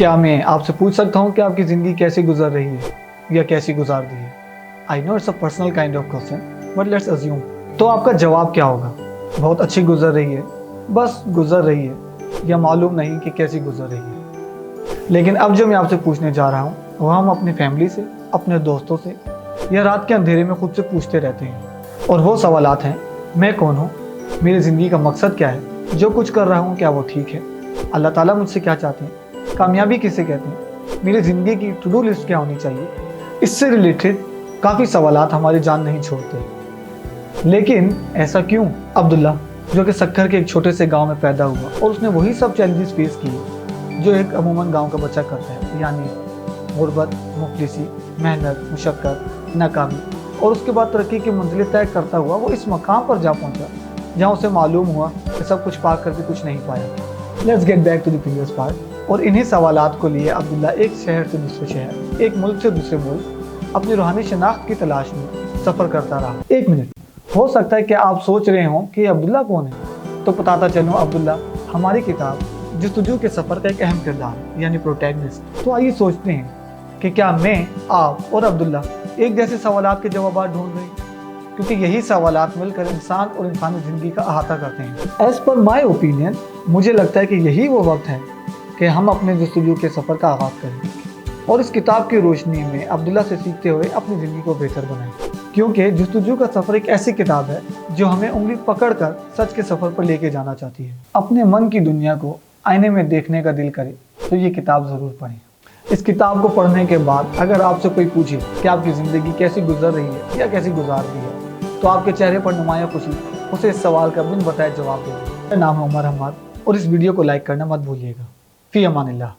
क्या मैं आपसे पूछ सकता हूँ कि आपकी ज़िंदगी कैसी गुजर रही है या कैसी गुजार दी है? I know it's a personal kind of question but let's assume. तो आपका जवाब क्या होगा? बहुत अच्छी गुजर रही है, बस गुजर रही है, या मालूम नहीं कि कैसी गुजर रही है। लेकिन अब जो मैं आपसे पूछने जा रहा हूँ वह हम अपनी फैमिली से, अपने दोस्तों से या रात के अंधेरे में खुद से पूछते रहते हैं। और वो सवालात हैं, मैं कौन हूँ, मेरी ज़िंदगी का मकसद क्या है, जो कुछ कर रहा हूँ क्या वो ठीक है, अल्लाह ताला मुझसे क्या चाहते हैं, कामयाबी किसे कहते हैं, मेरी ज़िंदगी की टू डू लिस्ट क्या होनी चाहिए। इससे रिलेटेड काफ़ी सवालात हमारी जान नहीं छोड़ते। लेकिन ऐसा क्यों? अब्दुल्ला, जो कि सक्खर के एक छोटे से गांव में पैदा हुआ और उसने वही सब चैलेंजेस फेस किए जो एक अमूमन गांव का बच्चा करता है, यानी गुर्बत, मुफलिसी, मेहनत, मुशक्क़त, नाकामी, और उसके बाद तरक्की की मंजिलें तय करता हुआ वो इस मकाम पर जा पहुंचा जहां उसे मालूम हुआ कि सब कुछ पा कर भी कुछ नहीं पाया। Let's get back to the previous part. और इन्हीं सवालात को लिए अब्दुल्ला एक शहर से दूसरे शहर, एक मुल्क से दूसरे मुल्क अपनी रूहानी शनाख्त की तलाश में सफ़र करता रहा। एक मिनट, हो सकता है कि आप सोच रहे हों कि अब्दुल्ला कौन है, तो बताता चलूँ, अब्दुल्ला हमारी किताब जस्तजू के सफ़र का एक अहम किरदार है, यानी प्रोटैगनिस्ट। तो आइए सोचते हैं कि क्या मैं, आप और अब्दुल्ला एक जैसे सवालात के जवाब ढूंढ रहे हैं, क्योंकि यही सवालात मिलकर इंसान और इंसानी ज़िंदगी का अहाता करते हैं। एज़ पर माई ओपिनियन, मुझे लगता है कि यही वो वक्त है कि हम अपने जस्तजू के सफ़र का आगाज़ करें और इस किताब की रोशनी में अब्दुल्ला से सीखते हुए अपनी ज़िंदगी को बेहतर बनाएं। क्योंकि जस्तजू का सफ़र एक ऐसी किताब है जो हमें उंगली पकड़कर सच के सफ़र पर लेके जाना चाहती है। अपने मन की दुनिया को आईने में देखने का दिल करे तो ये किताब ज़रूर पढ़ें। इस किताब को पढ़ने के बाद अगर आपसे कोई पूछे कि आपकी ज़िंदगी कैसी गुजर रही है या कैसी गुजार रही है, तो आपके चेहरे पर नुमाया खुशी उसे इस सवाल का बिन बताए जवाब देगा। मेरा नाम है उमर अहमद और इस वीडियो को लाइक करना मत भूलिएगा। फ़ी अमानिल्लाह।